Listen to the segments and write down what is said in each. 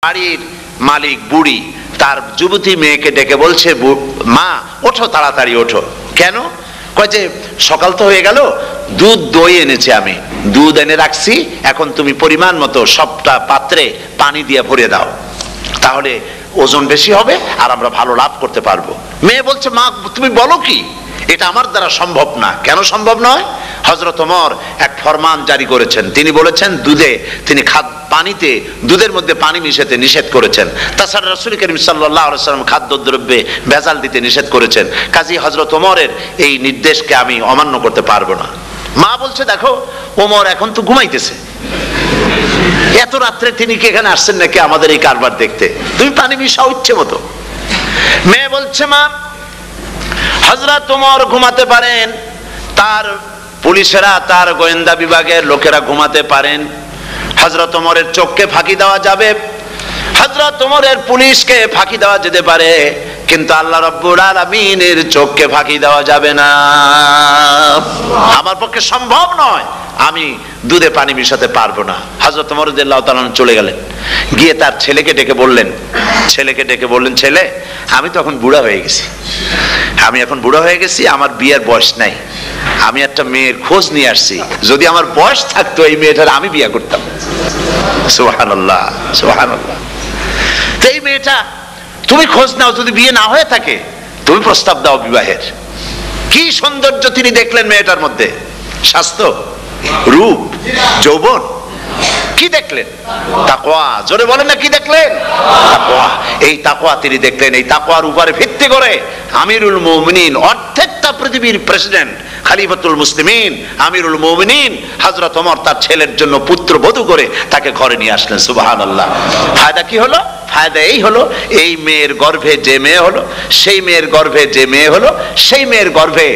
বাড়ির মালিক বুড়ি তার যুবতী মেয়েকে ডেকে বলছে, মা ওঠো, তাড়াতাড়ি ওঠো। কেন? কয় যে সকাল তো হয়ে গেল, দুধ দই এনেছি, আমি দুধ এনে রাখছি, এখন তুমি পরিমাণ মতো সবটা পাত্রে পানি দিয়ে ভরে দাও, তাহলে ওজন বেশি হবে আর আমরা ভালো লাভ করতে পারবো। মেয়ে বলছে, মা তুমি বলো কি, এটা আমার দ্বারা সম্ভব না। কেন সম্ভব নয়? হযরত ওমর এক ফরমান জারি করেছেন, তিনি বলেছেন তিনি পানিতে দুধের মধ্যে পানি মিশাতে নিষেধ করেছেন। তাছাড়া রাসূল করিম সাল্লাল্লাহু আলাইহি ওয়াসাল্লাম খাদ্যদ্রব্যে ভেজাল দিতে নিষেধ করেছেন। কাজী হযরত ওমরের এই নির্দেশকে আমি অমান্য করতে পারবো না। মা বলছে, দেখো ওমর এখন তো ঘুমাইতেছে, এত রাত্রে তিনি কি এখানে আসছেন নাকি আমাদের এই কারবার দেখতে? তুমি পানি মিশাও ইচ্ছে মতো। মেয়ে বলছে, মা হযরত ওমর ঘুমাতে পারেন, তার পুলিশেরা, তার গোয়েন্দা বিভাগের লোকেরা ঘুমাতে পারেন, হযরত ওমরের চোখকে ফাঁকি দেওয়া যাবে, হযরত ওমরের পুলিশকে ফাঁকি দেওয়া যেতে পারে, কিন্তু আল্লাহ রাব্বুল আলামিনের চোখকে ফাঁকি দেওয়া যাবে না। আমার পক্ষে সম্ভব নয়, আমি দুধে পানি মিশাতে পারবো না। হযরত ওমর রাদিয়াল্লাহু তাআলা চলে গেলেন, গিয়ে তার ছেলেকে ডেকে বললেন, ছেলে আমি তো এখন বুড়া হয়ে গেছি, আমার বিয়ের বয়স নাই, আমি একটা মেয়ের খোঁজ নিয়ে আসছি, যদি আমার বয়স থাকতো এই মেয়েটার আমি বিয়ে করতাম। সুবহানাল্লাহ, সুবহানাল্লাহ। তো এই মেয়েটা তুমি খোঁজ নাও, যদি বিয়ে না হয়ে থাকে তুমি প্রস্তাব দাও বিবাহের। কি সৌন্দর্য তিনি দেখলেন মেয়েটার মধ্যে, স্বাস্থ্য, রূপ, যৌবন, কি দেখলেন? তাকওয়া। জোরে বলেন না, কি দেখলেন? তাকওয়া। এই তাকওয়া তিনি দেখলেন। এই তাকওয়ার উপরে ভিত্তি করে আমিরুল মুমিনিন, অর্ধেকটা পৃথিবীর প্রেসিডেন্ট, খলিফাতুল মুসলিমিন, আমিরুল মুমিনিন হযরত ওমর তার ছেলের জন্য পুত্রবধূ করে তাকে ঘরে নিয়ে আসলেন। সুবহানাল্লাহ। ফায়দা কি হলো? ফায়দা এই হলো, এই মেয়ের গর্ভে যে মেয়ে হলো, সেই মেয়ের গর্ভে যে মেয়ে হলো, সেই মেয়ের গর্ভে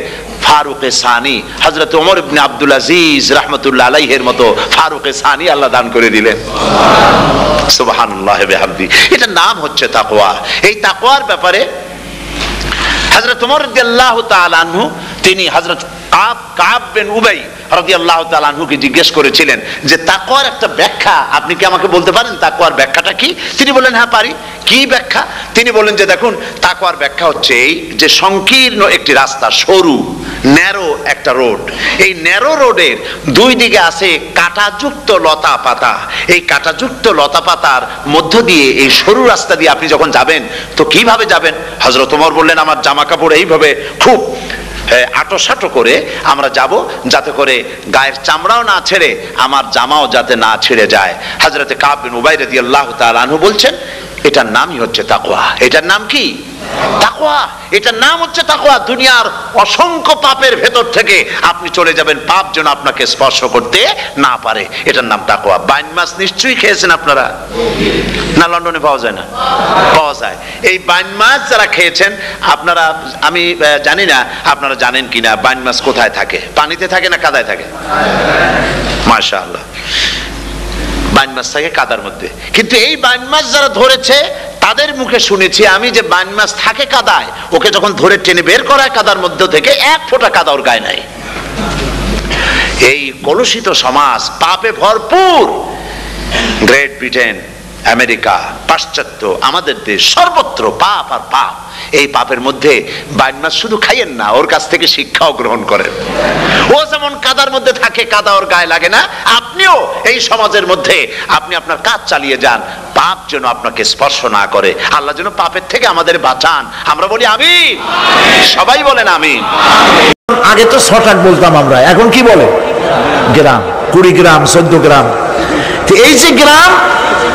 ফারুকে সানি হযরত ওমর ইবনে আব্দুল আজিজ রাহমাতুল্লাহ আলাইহির মতো ফারুকে সানি আল্লাহ দান করে দিলেন। সুবহানাল্লাহ বিহামদি। এটার নাম হচ্ছে তাকওয়া। এই তাকওয়ার ব্যাপারে হযরত ওমর রাদিয়াল্লাহু তাআলা আনহু তিনি হযরত কাব বিন উবাই রাদিয়াল্লাহু তাআলা আনহুকে জিজ্ঞেস করেছিলেন যে তাকওয়ার একটা ব্যাখ্যা আপনি কি আমাকে বলতে পারেন, তাকওয়ার ব্যাখ্যাটা কি? তিনি বললেন, হ্যাঁ পারি। কি ব্যাখ্যা? তিনি বললেন যে দেখুন, তাকওয়ার ব্যাখ্যা হচ্ছে এই যে সংকীর্ণ একটি রাস্তা, সরু ন্যারো একটা রোড, এই ন্যারো রোডের দুই দিকে আছে কাঁটাযুক্ত লতা পাতা, এই কাঁটাযুক্ত লতা পাতার মধ্য দিয়ে এই সরু রাস্তা দিয়ে আপনি যখন যাবেন তো কিভাবে যাবেন? হযরত ওমর বললেন, আমার জামা কাপড় এইভাবে খুব আটোসাটো করে আমরা যাব, যাতে করে গায়ের চামড়াও না ছেড়ে আমার জামাও যাতে না ছেড়ে যায়। হযরত কাব বিন উবাই রাদিয়াল্লাহু তাআলা আনহু বলছেন, এটার নামই হচ্ছে তাকওয়া। এটার নাম কি? তাকওয়া। এটার নাম হচ্ছে তাকওয়া। দুনিয়ার অসংখ্য পাপের ভেতর থেকে আপনি চলে যাবেন, পাপ যেন আপনাকে স্পর্শ করতে না পারে। এটার নাম তাকওয়া। বাইন মাছ নিশ্চয়ই খেয়েছেন আপনারা, না লন্ডনে পাওয়া যায় না? পাওয়া যায়। এই বাইন মাছ যারা খেয়েছেন আপনারা, আমি জানি না আপনারা জানেন কিনা, বাইন মাছ কোথায় থাকে? পানিতে থাকে না কাদায় থাকে? মাশাআল্লাহ, বাইন মাছ থাকে কাদার মধ্যে। কিন্তু এই বাইন মাছ যারা ধরেছে তাদের মুখে শুনেছি আমি যে বাইন মাছ থাকে কাদায়, ওকে যখন ধরে টেনে বের করা হয় কাদার মধ্য থেকে, এক ফোঁটা কাদা ওর গায়ে নাই। এই কলুষিত সমাজ, পাপে ভরপুর, গ্রেট ব্রিটেন, আমেরিকা, পাশ্চাত্য, আমাদের দেশ, সর্বত্র পাপ আর পাপ। এই পাপের মধ্যে বাইন মাছ শুধু খাইয়েন না, ওর কাছ থেকে শিক্ষাও গ্রহণ করেন। ও যেমন কাদার মধ্যে থাকে, কাদা ওর গায়ে লাগে না, আপনিও এই সমাজের মধ্যে আপনি আপনার কাজ চালিয়ে যান, পাপ যেন আপনাকে স্পর্শ না করে। আল্লাহ যেন পাপের থেকে আমাদের বাঁচান। আমরা বলি আমিন, সবাই বলেন আমিন। আগে তো ছটাক বলতাম আমরা, এখন কি বলে? গ্রাম, 20 গ্রাম, 14 গ্রাম। এই যে গ্রাম,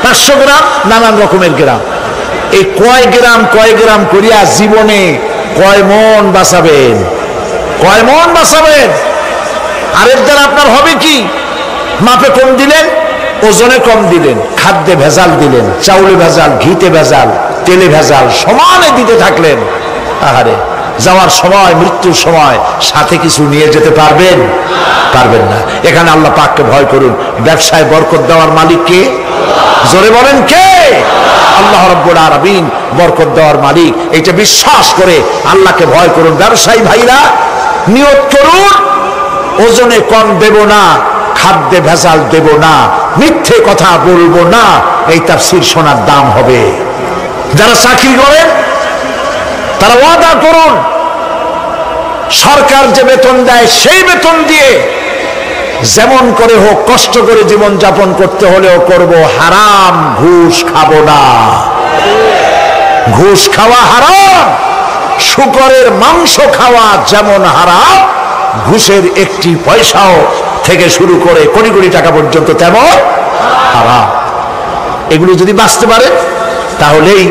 500 গ্রাম, নানান রকমের গ্রাম, এই কয় গ্রাম করিয়া জীবনে কয় মন বাঁচাবেন? কয় মন বাঁচাবেন? আরের দ্বারা আপনার হবে কি? মাপে কম দিলেন, ওজনে কম দিলেন, খাদ্যে ভেজাল দিলেন, চাউলে ভেজাল, ঘিতে ভেজাল, তেলে ভেজাল, সমানে দিতে থাকলেন। আহারে, যাওয়ার সময়, মৃত্যুর সময় সাথে কিছু নিয়ে যেতে পারবেন? পারবেন না। এখানে আল্লাহ পাককে ভয় করুন। ব্যবসায় বরকত দেওয়ার মালিক কে? জোরে বলেন কে? আল্লাহ রাব্বুল আলামিন বরকত দেওয়ার মালিক। এটা বিশ্বাস করে আল্লাহকে ভয় করুন। ব্যবসায়ী ভাইরা নিয়ত করুন, ওজনে কম দেব না, খাদ্যে ভেজাল দেব না, মিথ্যে কথা বলবো না, এই তাফসীর শোনার দাম হবে। যারা চাকরি করেন তারা ওয়াদা করুন, সরকার যে বেতন দেয় সেই বেতন দিয়ে যেমন করে হোক কষ্ট করে জীবন যাপন করতে হলেও করব, হারাম ঘুষ খাবো না। ঘুষ খাওয়া হারাম, শূকরের মাংস খাওয়া যেমন হারাম, ঘুষের একটি পয়সাও থেকে শুরু করে কোটি কোটি টাকা পর্যন্ত তেমন হারাম। এগুলো যদি বাঁচতে পারে তাহলেই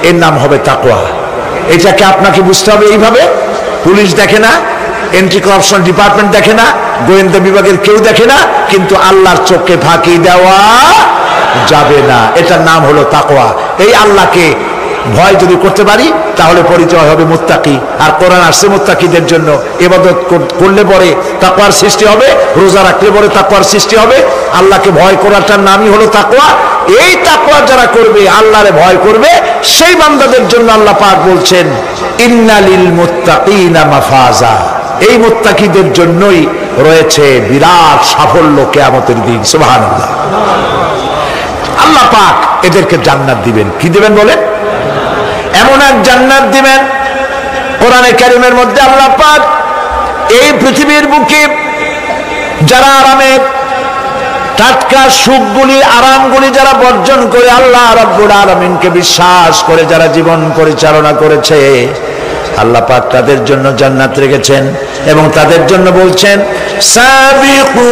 এর নাম হবে তাকওয়া। এটাকে আপনাকে বুঝতে হবে এইভাবে। পুলিশ দেখে না, এন্টি করাপশন ডিপার্টমেন্ট দেখে না, গোয়েন্দা বিভাগের কেউ দেখে না, কিন্তু আল্লাহর চোখে ফাঁকি দেওয়া যাবে না। এটার নাম হলো তাকওয়া। এই আল্লাহকে ভয় যদি করতে পারি তাহলে পরিচয় হবে মুত্তাকি। আর কোরআন আসছে মুত্তাকিদের জন্য। ইবাদত করলে পরে তাকওয়ার সৃষ্টি হবে, রোজা রাখলে পরে তাকওয়ার সৃষ্টি হবে। আল্লাহকে ভয় করাটার নামই হলো তাকওয়া। এই তাকওয়া যারা করবে, আল্লাহরে ভয় করবে, সেই বান্দাদের জন্য আল্লাহ পাক বলছেন ইন্নালিল মুত্তাকিনা মাফাজা। এই মুত্তাকিদের জন্যই রয়েছে বিরাট সাফল্য কিয়ামতের দিন। সুবহানাল্লাহ। আল্লাহ পাক এদেরকে জান্নাত দিবেন। কি দিবেন বলেন? এমন এক জান্নাত দিবেন, কোরআনে কারীমের মধ্যে আল্লাহ পাক এই পৃথিবীর বুকে যারা আরামের টাটকা সুখগুলি আরামগুলি যারা বর্জন করে আল্লাহ রাব্বুল আলামিনকে বিশ্বাস করে যারা জীবন পরিচালনা করেছে, আল্লাহ পাক তাদের জন্য জান্নাত রেখেছেন এবং তাদের জন্য বলছেন সাবিকু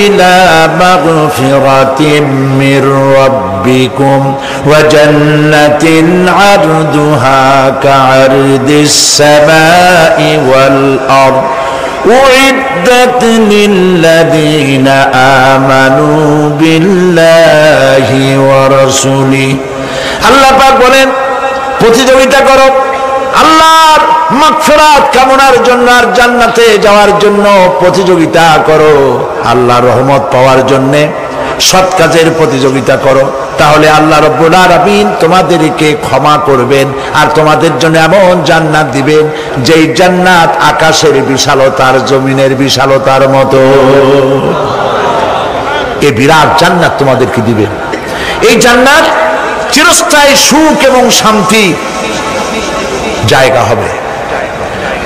ইলা মাগফিরাতিম মির রাব্বিকুম ওয়া জান্নাতিন আরদুহা কাআরদিস সামাই ওয়াল আরদ উইদ্দাত লিল্লাযীনা আমানু বিল্লাহি ওয়া রাসূলিহি। আল্লাহ পাক বলেন প্রতিযোগিতা করো আল্লাহর মাগফিরাত কামনার জন্য আর জান্নাতে যাওয়ার জন্য প্রতিযোগিতা করো, আল্লাহর রহমত পাওয়ার জন্য সৎ কাজের প্রতিযোগিতা করো, তাহলে আল্লাহ রাব্বুল আলামিন তোমাদেরকে ক্ষমা করবেন আর তোমাদের জন্য এমন জান্নাত দিবেন যেই জান্নাত আকাশের বিশালতার জমিনের বিশালতার মতো। এই বিরাট জান্নাত তোমাদেরকে দিবেন। এই জান্নাত চিরস্থায়ী সুখ এবং শান্তি জায়গা হবে।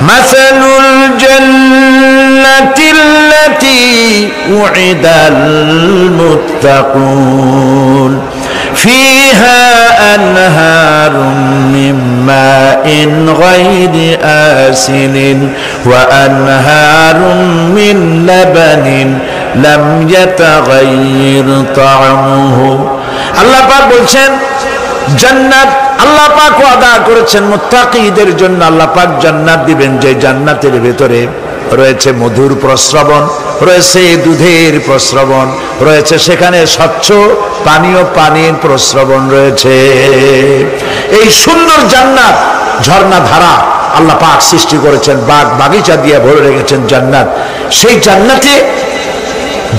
মাসালুল জান্নাতিল্লাতী উইদাল মুত্তাকুন ফিহা আনহারুম মিন মাইন গায়রি আসিলিন ওয়া আনহারুম মিন লাবানিন লাম ইয়াতাগায়্যার তা'আমুহু। আল্লাহ পাক বলছেন জান্নাত আল্লাহ পাক ওয়াদা করেছেন মুত্তাকিদের জন্য। আল্লাহ পাক জান্নাত দিবেন যে জান্নাতের ভেতরে রয়েছে মধুর প্রস্রবণ, রয়েছে দুধের প্রস্রবণ, রয়েছে সেখানে স্বচ্ছ পানির প্রস্রবণ রয়েছে। এই সুন্দর জান্নাত ঝর্ণা ধারা আল্লাহ পাক সৃষ্টি করেছেন, বাগ বাগিচা দিয়ে ভরে রেখেছেন জান্নাত। সেই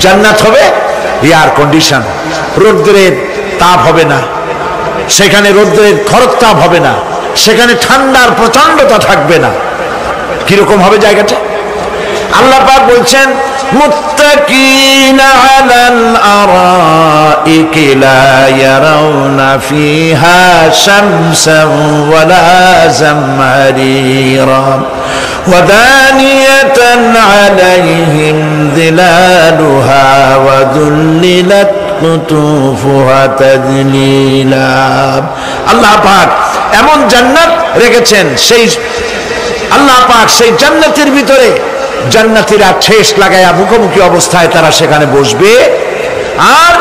জান্নাত হবে এয়ার কন্ডিশন, রৌদ্রের তাপ হবে না সেখানে, রৌদ্রের খরতাপ হবে না সেখানে, ঠান্ডার প্রচন্ডতা থাকবে না। কিরকম হবে জায়গাটা? আল্লাহ পাক বলছেন মুত্তাকিনা আলাল আরাইকি লা ইয়ারাউনা ফিহা শামসান ওয়ালা জামহারিরা ওয়া দানিয়াতান আলাইহিম যিলালুহা ওয়া যুল্লিলাত কুতুফুহা তাযলিলা। আল্লাহ পাক এমন জান্নাত রেখেছেন, সেই আল্লাহ পাক সেই জান্নাতের ভিতরে জান্নাতীরা ঠেস লাগায়া মুখোমুখি অবস্থায় তারা সেখানে বসবে, আর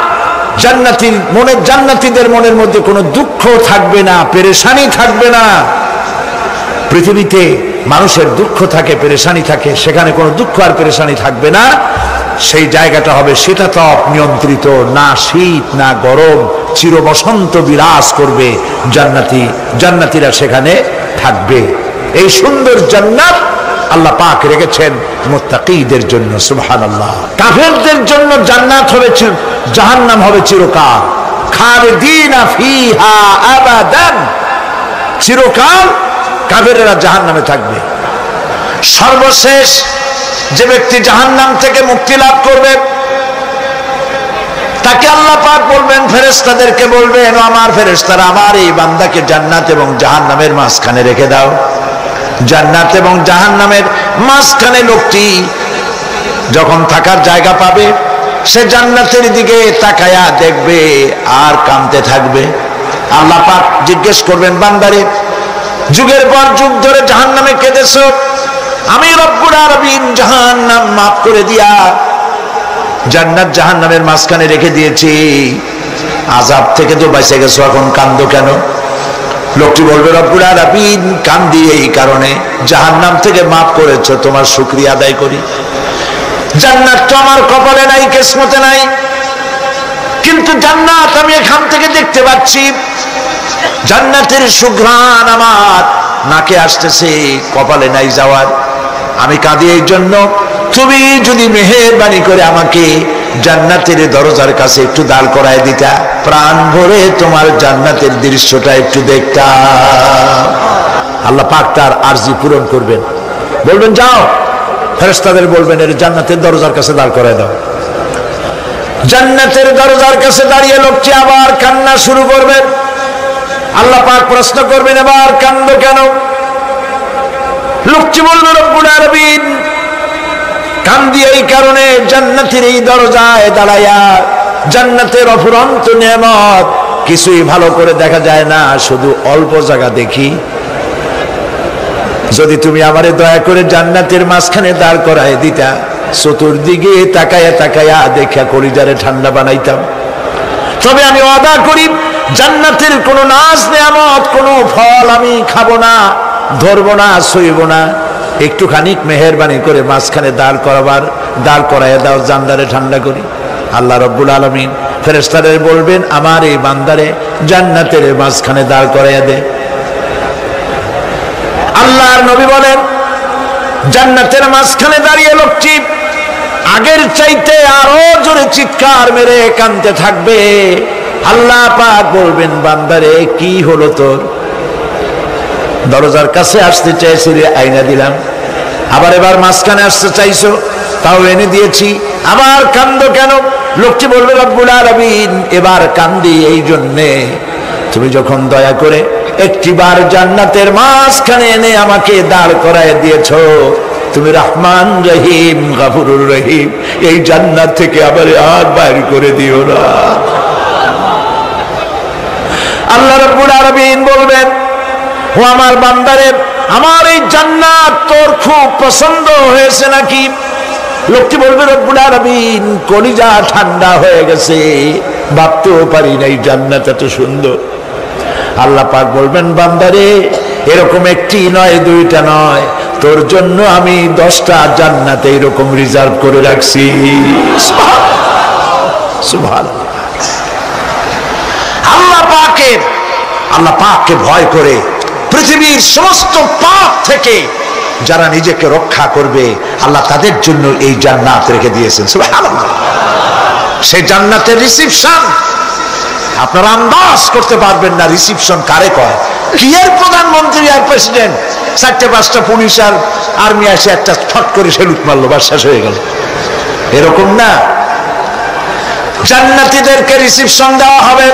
জান্নাতীদের মনের মধ্যে কোনো দুঃখ থাকবে না, পেরেশানি থাকবে না। পৃথিবীতে মানুষের দুঃখ থাকে, পেরেশানি থাকে, সেখানে কোনো দুঃখ আর পেরেশানি থাকবে না। সেই জায়গাটা হবে শীতাতপ নিয়ন্ত্রিত, না শীত না গরম, চির বসন্ত বিরাজ করবে। জান্নাতীরা সেখানে থাকবে। এই সুন্দর জান্নাত আল্লাহ পাক রেখেছেন মুত্তাকিদের জন্য। সুবহানাল্লাহ। কাফেরদের জন্য জান্নাত হবে, জাহান্নাম হবে চিরকাল। খালিদিনা ফিহা আবাদান, চিরকাল কাফেরেরা জাহান্নামে থাকবে। সর্বশেষ যে ব্যক্তি জাহান্নাম থেকে মুক্তি লাভ করবে তাকে আল্লাহ পাক বলবেন, ফেরেশতাদেরকে বলবেন, ও আমার ফেরেশতারা, আমার এই বান্দাকে জান্নাত এবং জাহান্নামের মাঝখানে রেখে দাও। জান্নাত এবং জাহান্নামের মাঝখানে লোকটি যখন থাকার জায়গা পাবে, সে জান্নাতের দিকে তাকায়া দেখবে আর কাঁদতে থাকবে। আল্লাহ পাক জিজ্ঞেস করবেন, বান্দারে, যুগের পর যুগ ধরে জাহান্নামে কেঁদেছো, আমি রব্বুল আলামিন জাহান্নাম মাফ করে দিয়া জান্নাত জাহান্নামের মাঝখানে রেখে দিয়েছি, আযাব থেকে তো বেঁচে গেছো, এখন কান্দো কেন? লোকটি বলবে, রব্বুল আলামিন কান্দি এই কারণে, জাহান্নাম থেকে মাফ করেছো, তোমার শুকরিয়া আদায় করি। জান্নাত তো আমার কপালে নাই, কিসমতে নাই, কিন্তু জান্নাত আমি এখান থেকে দেখতে পাচ্ছি, জান্নাতের সুঘ্রাণ আমার নাকে আসতেছে, কপালে নাই যাওয়ার। আমি কাঁদি এই জন্য, তুমি যদি মেহেরবানি করে আমাকে জান্নাতের দরজার কাছে একটু দাঁড় করায় দিতা, প্রাণ ভরে তোমার জান্নাতের দৃশ্যটা একটু দেখতাম। আল্লাহ পাক তার আরজি পূরণ করবেন, বলবেন যাও, ফেরেশতাদের বলবেন এর জান্নাতের দরজার কাছে দাঁড় করায় দাও। জান্নাতের দরজার কাছে দাঁড়িয়ে লোকটি আবার কান্না শুরু করবেন। আল্লাহ পাক প্রশ্ন করবেন, এবার কান্দো কেন? লোকটি বলবে, রব্বুল আলামিন কান্দি এই কারণে, জান্নাতের এই দরজায় দাঁড়াইয়া জান্নাতের অফুরন্ত নেয়ামত কিছুই ভালো করে দেখা যায় না, শুধু অল্প জায়গা দেখি। যদি তুমি আমারে দয়া করে জান্নাতের মাঝখানে দাঁড় করায় দিতা, চতুর্দিকে তাকায়া তাকায়া দেখা কলিজারে ঠান্ডা বানাইতাম। তবে আমি ওয়াদা করি, জান্নাতের কোন নাজ নেয়ামত, কোন ফল আমি খাবো না, ধরবো না, সইব না। একটুখানি মেহেরবানি করে মাঝখানে দাঁড় করাইয়া দাও, জান্নারে ঠান্ডা করি। আল্লাহ রব্বুল আলামিন ফেরেশতাদের বলবেন, আমার এই বান্দারে জান্নাতের মাঝখানে দাঁড় করাইয়া দে। আল্লাহর নবী বলেন, জান্নাতের মাঝখানে দাঁড়িয়ে লোকটি আগের চাইতে আরো জোরে চিৎকার মেরে কাঁদতে থাকবে। আল্লাহ পাক বলবেন, বান্দারে কি হলো তোর? দরজার কাছে আসতে চাইছিলে, আইনা দিলাম। আবার এবার মাঝখানে আসতে চাইছো, তাও এনে দিয়েছি, আবার কান্দো কেন? লোকটি বলবে, রব্বুল আলামিন এবার কান্দি এই জন্যে, তুমি যখন দয়া করে একটিবার জান্নাতের মাঝখানে এনে আমাকে দাঁড় করায় দিয়েছো, তুমি রহমান রহিম গফুরুর রহিম, এই জান্নাত থেকে আবার আর বাইর করে দিও না। আল্লাহ রাব্বুল আলামিন বলবেন, ও আমার বান্দারে, আমার এই জান্নাত তোর খুব পছন্দ হয়েছে নাকি? লোকটি বলবে, রব্বুল আলামিন কলিজা ঠান্ডা হয়ে গেছে, ভাবতেও পারি নাই জান্নাত এত সুন্দর। আল্লাহ পাক বলবেন, বান্দারে এরকম একটি নয়, দুইটা নয়, তোর জন্য আমি 10টা জান্নাত এরকম রিজার্ভ করে রাখছি। সুবহানাল্লাহ। আল্লাহ পাককে ভয় করে পৃথিবীর সমস্ত পাপ থেকে যারা নিজেকে রক্ষা করবে, আল্লাহ তাদের জন্য এই জান্নাত রেখে দিয়েছেন। সুবহানাল্লাহ। সেই জান্নাতের রিসিপশন আপনারা আন্দাজ করতে পারবেন না, রিসিপশন কারে কয়। কি এর প্রধানমন্ত্রী আর প্রেসিডেন্ট, 4-5টা পুলিশ আর আর্মি এসে একটা ফট করে সেলুট মারলো, বাস শেষ হয়ে গেল, এরকম না। জান্নাতীদেরকে রিসিপশন দেওয়া হবে।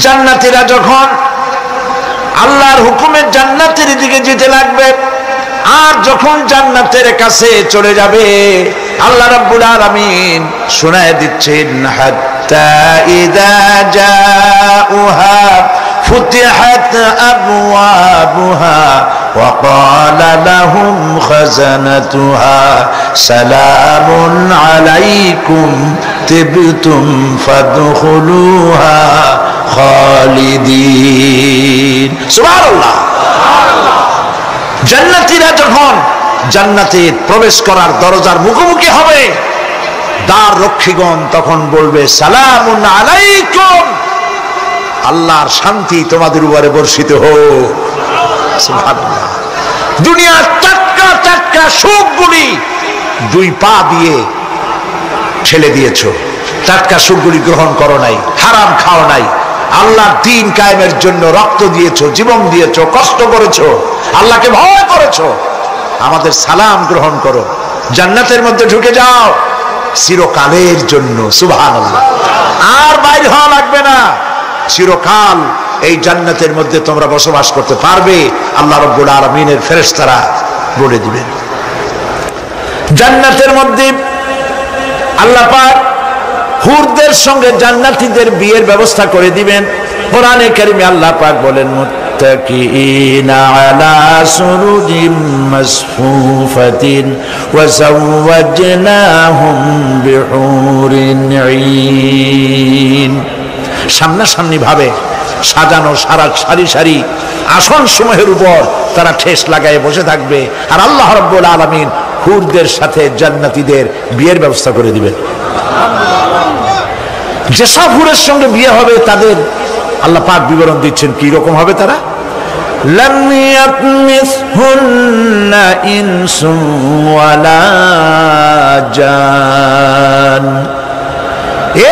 জান্নাতীরা যখন আল্লাহর হুকুমে জান্নাতের দিকে যেতে লাগবে, আর যখন জান্নাতের কাছে চলে যাবে, আল্লাহ রাব্বুল আলামিন শোনায় দিচ্ছেন, হাত্তা ইযা জাউহা ফুতিহাত আবওয়াবুহা ওয়া ক্বালা লাহুম খাযানাতুহা সালামুন আলাইকুম তিবতুম ফাদখুলুহা খালিদিন। সুবহানাল্লাহ। জান্নাতীরা যখন জান্নাতে প্রবেশ করার দরজার মুখোমুখি হবে, দ্বার রক্ষীগণ তখন বলবে, সালামুন আলাইকুম, আল্লাহর শান্তি তোমাদের উপরে বর্ষিত হোক। সুবহানাল্লাহ। দুনিয়ার টাটকা টাটকা সুখগুলি 2 পা দিয়ে ঠেলে দিয়েছো, টাটকা সুখগুলি গ্রহণ করো নাই, হারাম খাও নাই, আল্লাহর দ্বীন কায়েমের জন্য রক্ত দিয়েছো, জীবন দিয়েছো, কষ্ট করেছো, আল্লাহকে ভয় করেছো। আমাদের সালাম গ্রহণ করো, জান্নাতের মধ্যে ঢুকে যাও। চিরকালের জন্য। সুবহানাল্লাহ। আর বাইরে হওয়া লাগবে না, চিরকাল এই জান্নাতের মধ্যে তোমরা বসবাস করতে পারবে, আল্লাহ রাব্বুল আলামিনের ফেরেশতারা বলে দিবেন। জান্নাতের মধ্যে আল্লাহ পাক হুরদের সঙ্গে জান্নাতীদের বিয়ের ব্যবস্থা করে দিবেন। কোরআনে কারিমে আল্লাহ পাক বলেন, মুত্তাকিইনা আলা সুরুজিম মাসফুফাতিন ওয়া যাওয়াজনাহুম বিহুরিন ঈন। সামনাসামনি ভাবে সাজানো সারি সারি আসন সমূহের উপর তারা ঠেস লাগায় বসে থাকবে, আর আল্লাহ রাব্বুল আলামিন হুরদের সাথে জান্নাতীদের বিয়ের ব্যবস্থা করে দিবেন। যেসব হুরের সঙ্গে বিয়ে হবে তাদের আল্লাহ পাক বিবরণ দিচ্ছেন কি রকম হবে তারা। লাম ইয়াতমিসহুন্না ইনসুন ওয়ালা জান।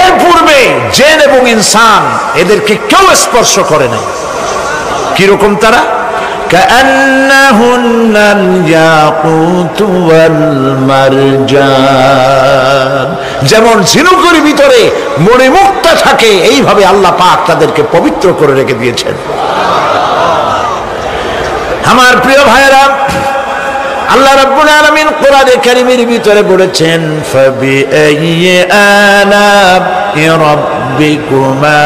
এর পূর্বে জিন এবং ইনসান এদেরকে কেউ স্পর্শ করে নাই। কি রকম তারা? কাআন্নাহুন্নাল ইয়াকুতু ওয়াল মারজান। যেমন ঝিনুকের ভিতরে মণিমুক্তা থাকে, এইভাবে আল্লাহ পাক তাদেরকে পবিত্র করে রেখে দিয়েছেন। আমার প্রিয় ভাইরা, আল্লাহ রাব্বুল আলামিন কোরআনে কারীমের ভিতরে বলেছেন, ফাবিআইয়ি আলা'i রাব্বিকুমা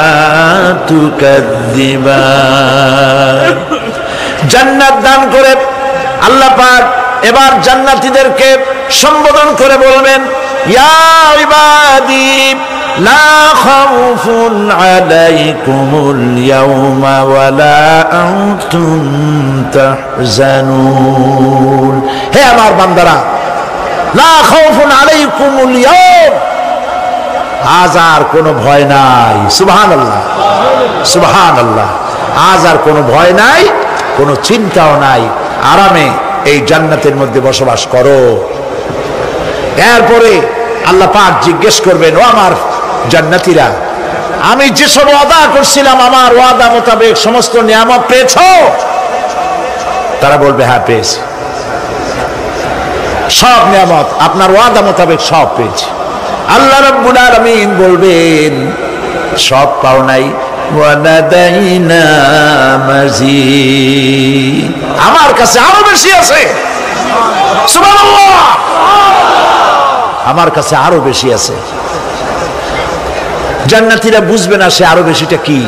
তুকাযযিবান। জান্নাত দান করে আল্লাহ পাক এবার জান্নাতীদেরকে সম্বোধন করে বলবেন, ইয়া ইবাদি লা খাউফুন আলাইকুমুল ইয়াওমা ওয়ালা আনতুম তাহজানুন। হে আমার বান্দারা, লা খাউফুন আলাইকুমুল ইয়াওম, আজ আর কোনো ভয় নাই। সুবহানাল্লাহ, সুবহানাল্লাহ। আজ আর কোনো ভয় নাই, কোনো চিন্তাও নাই, আরামে এই জান্নাতের মধ্যে বসবাস করো। এরপরে আল্লাহ পাক জিজ্ঞেস করবেন, ও আমার জান্নাতীরা, আমি যেসব ওয়াদা করছিলাম আমার ওয়াদা মোতাবেক সমস্ত নিয়ামত পেয়েছো? তারা বলবে, হ্যাঁ পেয়েছি, সব নিয়ামত আপনার ওয়াদা মোতাবেক সব পেয়েছি। আল্লাহ রাব্বুল আলামিন বলবেন, সব পাও নাই, ওয়ালাদাইনা মাজিদ, আমার কাছে আরো বেশি আছে। সুবহানাল্লাহ, আমার কাছে আরো বেশি আছে। জান্নাতীরা বুঝবে না সে আরো বেশিটা কি,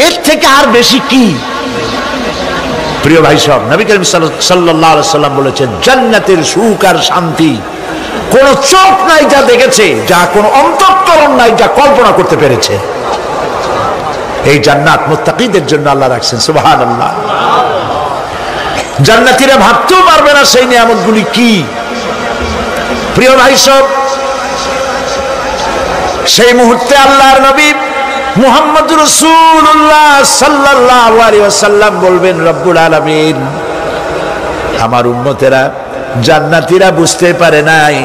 এর থেকে আর বেশি কি। প্রিয় ভাই সব, নবী করিম সাল্লাল্লাহু আলাইহি সাল্লাম বলেছেন, জান্নাতের সুখ আর শান্তি কোন চোখ নাই যা দেখেছে, যা কোন অন্তঃকরণ নাই যা কল্পনা করতে পেরেছে। এই জান্নাত মুত্তাকিদের জন্য আল্লাহ রাখছেন। সুবহানাল্লাহ। জান্নাতীরা ভাবতেও পারবে না সেই নিয়ামতগুলি কি। প্রিয় ভাই সব, সেই মুহূর্তে আল্লাহর নবী মুহাম্মদুর রাসূলুল্লাহ সাল্লাল্লাহু আলাইহি ওয়াসাল্লাম বলবেন, রব্বুল আলামিন, আমার উম্মতেরা জান্নাতীরা বুঝতে পারে নাই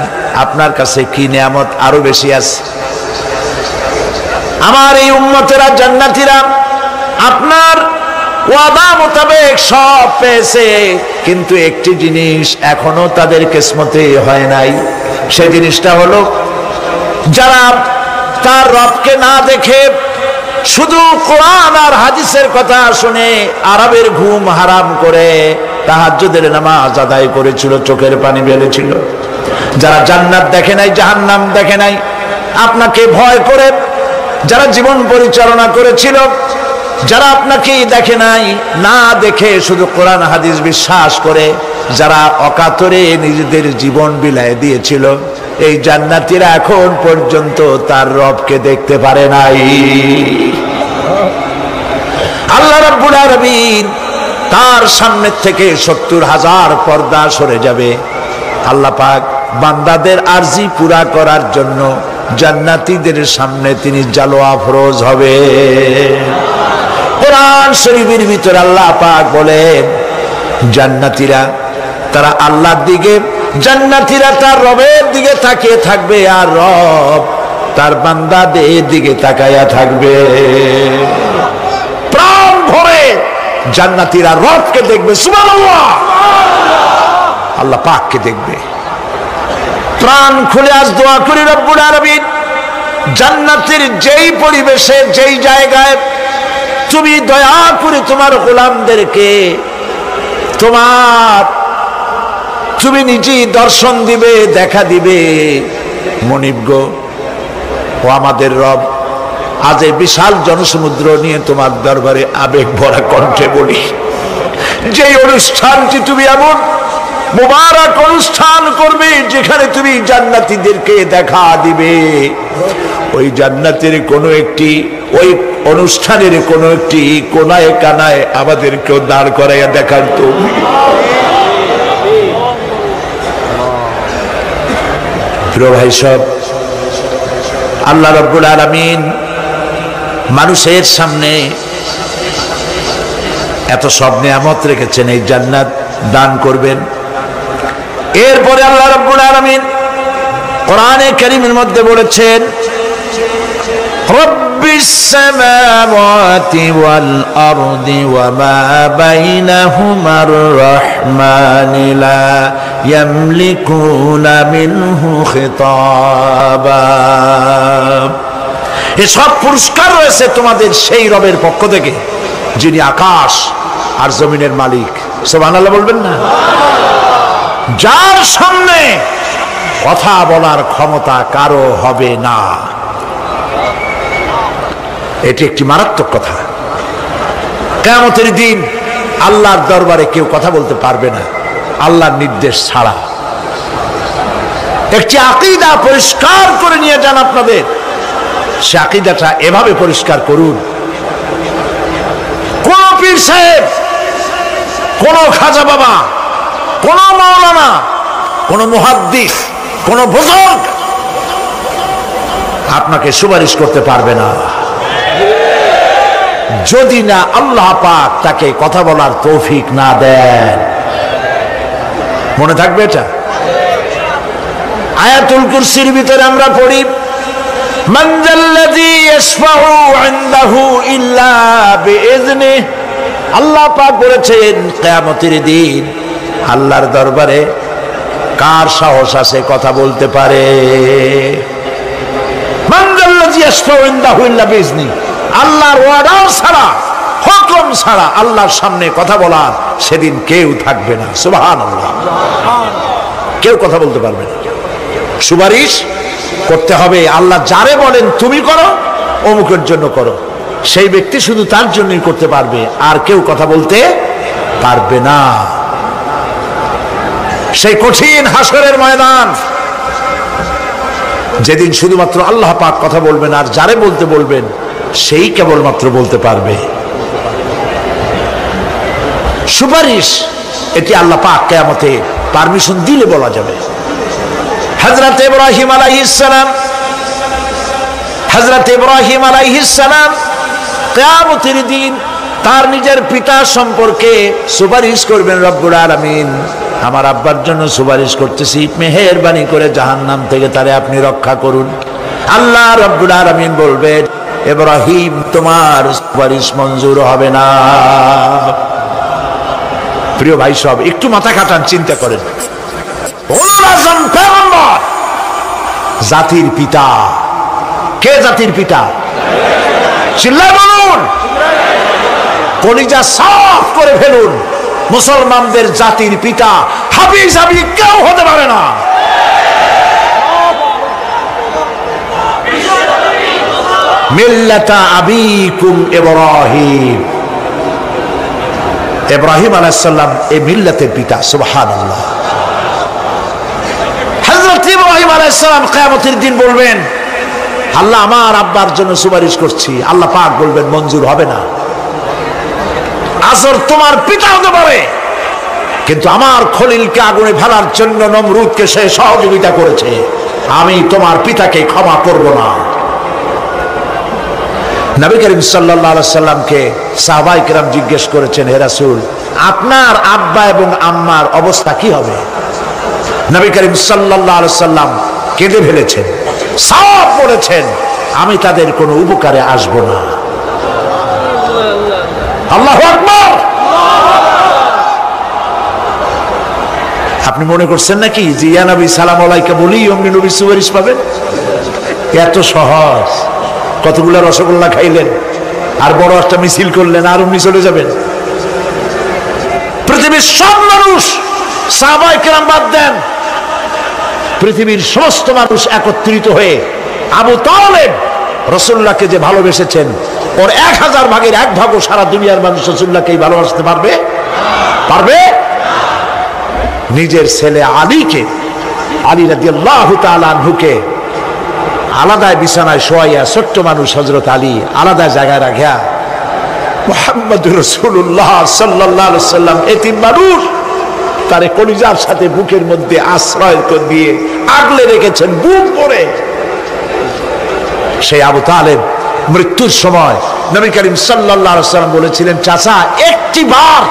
আপনার কাছে কি নিয়ামত আরো বেশি আছে। আমার এই উম্মতেরা জান্নাতীরা আপনার ওয়াদা মোতাবেক সব পেয়েছে, কিন্তু একটি জিনিস এখনো তাদের কিসমতে হয় নাই। সেই জিনিসটা হলো, যারা তার রবকে না দেখে শুধু কোরআন আর হাদিসের কথা শুনে আরবের ঘুম হারাম করে তাহাজ্জুদের নামাজ আদায় করেছিল, চোখের পানি ফেলেছিল, যারা জান্নাত দেখে নাই, জাহান্নাম দেখে নাই, আপনাকে ভয় করে যারা জীবন পরিচালনা করেছিল, যারা আপনাকে দেখে নাই, না দেখে শুধু কোরআন হাদিস বিশ্বাস করে যারা অকাতরে নিজেদের জীবন বিলায় দিয়েছিল, এই জান্নাতীরা এখন পর্যন্ত তার রবকে দেখতে পারে নাই। আল্লাহ রাব্বুল আলামিন তার সামনে থেকে ৭০,০০০ পর্দা সরে যাবে। আল্লাহ পাক বান্দাদের আরজি পুরা করার জন্য জান্নাতীদের সামনে তিনি জালোয়া ফরোজ হবে। কোরআন শরীফের ভিতরে আল্লাহ পাক বলেন, জান্নাতীরা তারা আল্লাহর দিকে, জান্নাতীরা তার রবের দিকে তাকিয়ে থাকবে, আর রব তার বান্দাদের দিকে তাকায়া থাকবে। প্রাণ ভরে জান্নাতীরা রবকে দেখবে, সুবহানাল্লাহ, আল্লাহ পাককে দেখবে। প্রাণ খুলে আজ দোয়া করি রব্বুল আলামিন জান্নাতের যেই পরিবেশে যেই জায়গায় তুমি দয়া করে তোমার গোলামদেরকে তুমি নিজেই দর্শন দিবে, দেখা দিবে। মনিব গো, ও আমাদের রব, আজ এই বিশাল জনসমুদ্র নিয়ে তোমার দরবারে আবেগ ভরা কণ্ঠে বলি, যে অনুষ্ঠানটি তুমি এমন মুবারক অনুষ্ঠান করবে যেখানে তুমি জান্নাতীদেরকে দেখা দিবে, ওই জান্নাতের কোনো একটি, ওই অনুষ্ঠানের কোনো একটি কোনায় কানায় আমাদেরকেও দাঁড় করাইয়া দেখার তো। প্রিয় ভাই সব, আল্লাহ রাব্বুল আলামিন মানুষের সামনে এত সব নিয়ামত রেখেছেন, এই জান্নাত দান করবেন। এরপরে আল্লাহ রাব্বুল আলামিন কোরআনে কারীমের মধ্যে বলেছেন, রব্বিস সামাওয়াতি ওয়াল আরদি ওয়া মা বাইনাহুমার রাহমানি লা ইয়ামলিকুনা মিনহু খিতাবা। এসব পুরস্কার রয়েছে তোমাদের সেই রবের পক্ষ থেকে যিনি আকাশ আর জমিনের মালিক। সুবহানাল্লাহ বলবেন না? যার সামনে কথা বলার ক্ষমতা কারো হবে না। এটি একটি মারাত্মক কথা। কিয়ামতের দিন আল্লাহর দরবারে কেউ কথা বলতে পারবে না আল্লাহর নির্দেশ ছাড়া। একটি আকীদা পরিষ্কার করে নিয়ে যান আপনাদের, সে আকীদাটা এভাবে পরিষ্কার করুন, কোন পীর সাহেব, কোন খাজা বাবা, কোন মাওলানা, কোন মুহাদ্দিস, কোন বুজুর্গ আপনাকে সুপারিশ করতে পারবে না যদি না আল্লাহ পাক তাকে কথা বলার তৌফিক না দেন। মনে থাকবে এটা। আয়াতুল কুরসির ভিতরে আমরা পড়ি, মান যাল্লাযী ইয়াশফাউ ইনদাহু ইল্লা বিইযনিহি। আল্লাহ পাক বলেছেন কিয়ামতের দিন আল্লাহর দরবারে কার সাহস আছে কথা বলতে পারে? মান যাল্লাযী ইয়াশফাউ ইনদাহু ইল্লা বিইযনিহি। আল্লাহর ওয়াদা ছাড়া, হুকুম ছাড়া আল্লাহর সামনে কথা বলার সেদিন কেউ থাকবে না। সুবহানাল্লাহ। কেউ কথা বলতে পারবে না। সুপারিশ করতে হবে আল্লাহ যারে বলেন তুমি করো, অমুকের জন্য করো, সেই ব্যক্তি শুধু তার জন্যই করতে পারবে, আর কেউ কথা বলতে পারবে না। সেই কঠিন হাসরের ময়দান, যেদিন শুধুমাত্র আল্লাহ পাক কথা বলবেন, আর যারে বলতে বলবেন সেই কেবলমাত্র বলতে পারবে। সুপারিশ এটি আল্লাহ পাক কিয়ামতে পারমিশন দিলে বলা যাবে। হযরত ইব্রাহিম আলাইহিস সালাম কিয়ামতের দিন তার নিজের পিতা সম্পর্কে সুপারিশ করবেন, রব্বুল আলামিন আমার আব্বার জন্য সুপারিশ করতেছি, মেহেরবানি করে জাহান্নাম থেকে তারে আপনি রক্ষা করুন। আল্লাহ রব্বুল আলামিন বলবেন, ইব্রাহিম তোমার সুপারিশ মঞ্জুর হবে না। প্রিয় ভাই সব, একটু মাথা খাটান, চিন্তা করেন। জাতির পিতা কে? জাতির পিতা চিল্লায় বলুন, কলিজা সাফ করে ফেলুন। মুসলমানদের জাতির পিতা হাফিজ আবি কেউ হতে পারে না। মিল্লাতা আবিকুম ইব্রাহিম। ইব্রাহিম আলাইহিস সালাম এই মিল্লাতের পিতা। সুবহানাল্লাহ। হযরত ইব্রাহিম আলাইহিস সালাম কিয়ামতের দিন বলবেন, আল্লাহ আমার আব্বার জন্য সুপারিশ করছি। আল্লাহ পাক বলবেন মঞ্জুর হবে না। আসর তোমার পিতা হতে পারে, কিন্তু আমার খলিলকে আগুনে ফেলার জন্য নমরুদকে সে সহযোগিতা করেছে, আমি তোমার পিতাকে ক্ষমা করব না। নবী করিম সাল্লাল্লাহু আলাইহি সাল্লামকে সাহাবায়ে কেরাম জিজ্ঞেস করেছেন, হে রাসূল আপনার আব্বা এবং আম্মার অবস্থা কি হবে? নবী করিম সাল্লাল্লাহু আলাইহি সাল্লাম কেঁদে ফেলেছেন, সাফ বলেছেন আমি তাদের কোনো উপকারে আসব না। আল্লাহু আকবার। আপনি আপনি মনে করছেন নাকি যে ইয়া নবী সালাম আলাইকা বলি অমনি নবী সুপারিশ পাবেন? এত সহজ। কতগুলা রসগোল্লা খাইলেন আর বড় একটা মিছিল করলেন আর অমনি চলে যাবেন? পৃথিবীর সব মানুষ, সাহাবায়ে কেরাম বাদ দেন, পৃথিবীর সমস্ত মানুষ একত্রিত হয়ে আবু তালেব রাসূলুল্লাহকে যে ভালোবেসেছেন, ওর 1000 ভাগের 1 ভাগও সারা দুনিয়ার মানুষ রাসূলুল্লাহকে ভালোবাসতে পারবে? পারবে? নিজের ছেলে আলীকে, আলী রাদিয়াল্লাহু তাআলা আনহুকে আলাদা বিছানায় শোয়াইয়া, ছোট্ট মানুষ হযরত আলী আলাদা জায়গায় রাখিয়া মুহাম্মদুর রাসূলুল্লাহ সাল্লাল্লাহু আলাইহি ওয়াসাল্লাম এতিম মানুষ তারে কলিজার সাথে বুকের মধ্যে আশ্রয় দিয়ে আগলে রেখেছেন বুক ভরে। সেই আবু তালেব মৃত্যুর সময় নবী করিম সাল্লাল্লাহু আলাইহি ওয়াসাল্লাম বলেছিলেন, চাচা একটি বার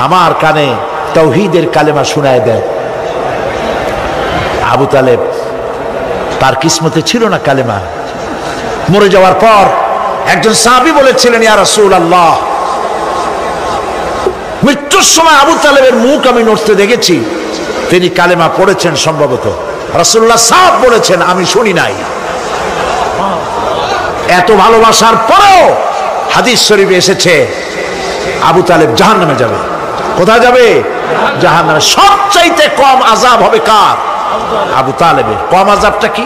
আমার কানে তাওহীদের কালেমা শোনায় দেন। আবু তালেব তার কিসমতে ছিল না কালেমা। মরে যাওয়ার পর একজন সাহাবী বলেছিলেন, ইয়া রাসূলুল্লাহ, মৃত্যুর সময় আবু তালেবের মুখ আমি নড়তে দেখেছি, তিনি কালেমা পড়েছেন সম্ভবত। রাসূলুল্লাহ সাফ বলেছেন, আমি শুনি নাই। এত ভালোবাসার পরেও হাদিস শরীফে এসেছে আবু তালেব জাহান্নামে যাবে। কোথায় যাবে? জাহান্নামে। সবচাইতে কম আযাব হবে কার? আবু তালেবের। কম আযাবটা কি?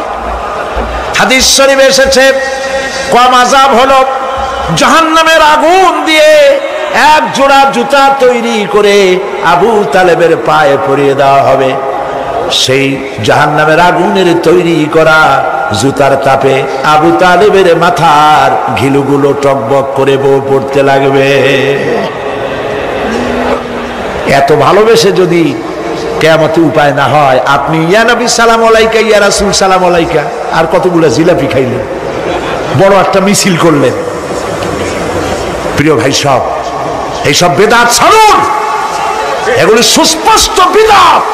হাদিস শরীফে এসেছে কম আযাব হলো জাহান্নামের আগুন দিয়ে 1 জোড়া জুতা তৈরি করে আবু তালেবের পায়ে পরিয়ে দেওয়া হবে। সেই জাহান্নামের আগুনের তৈরি করা জুতার তাপে আবু তালেবের মাথার ঘিলুগুলো টকবক করে বউ পড়তে লাগবে। এত ভালোবেসে যদি কিয়ামতে উপায় না হয়, আপনি ইয়া নবী সালাম আলাইকা, ইয়া রাসূল সালাম আলাইকা, আর কতগুলো জিলাপি খাইলেন, বড় একটা মিছিল করলেন। প্রিয় ভাই সব, এইসব বেদাত ছাড়ুন, এগুলি সুস্পষ্ট বিদআত।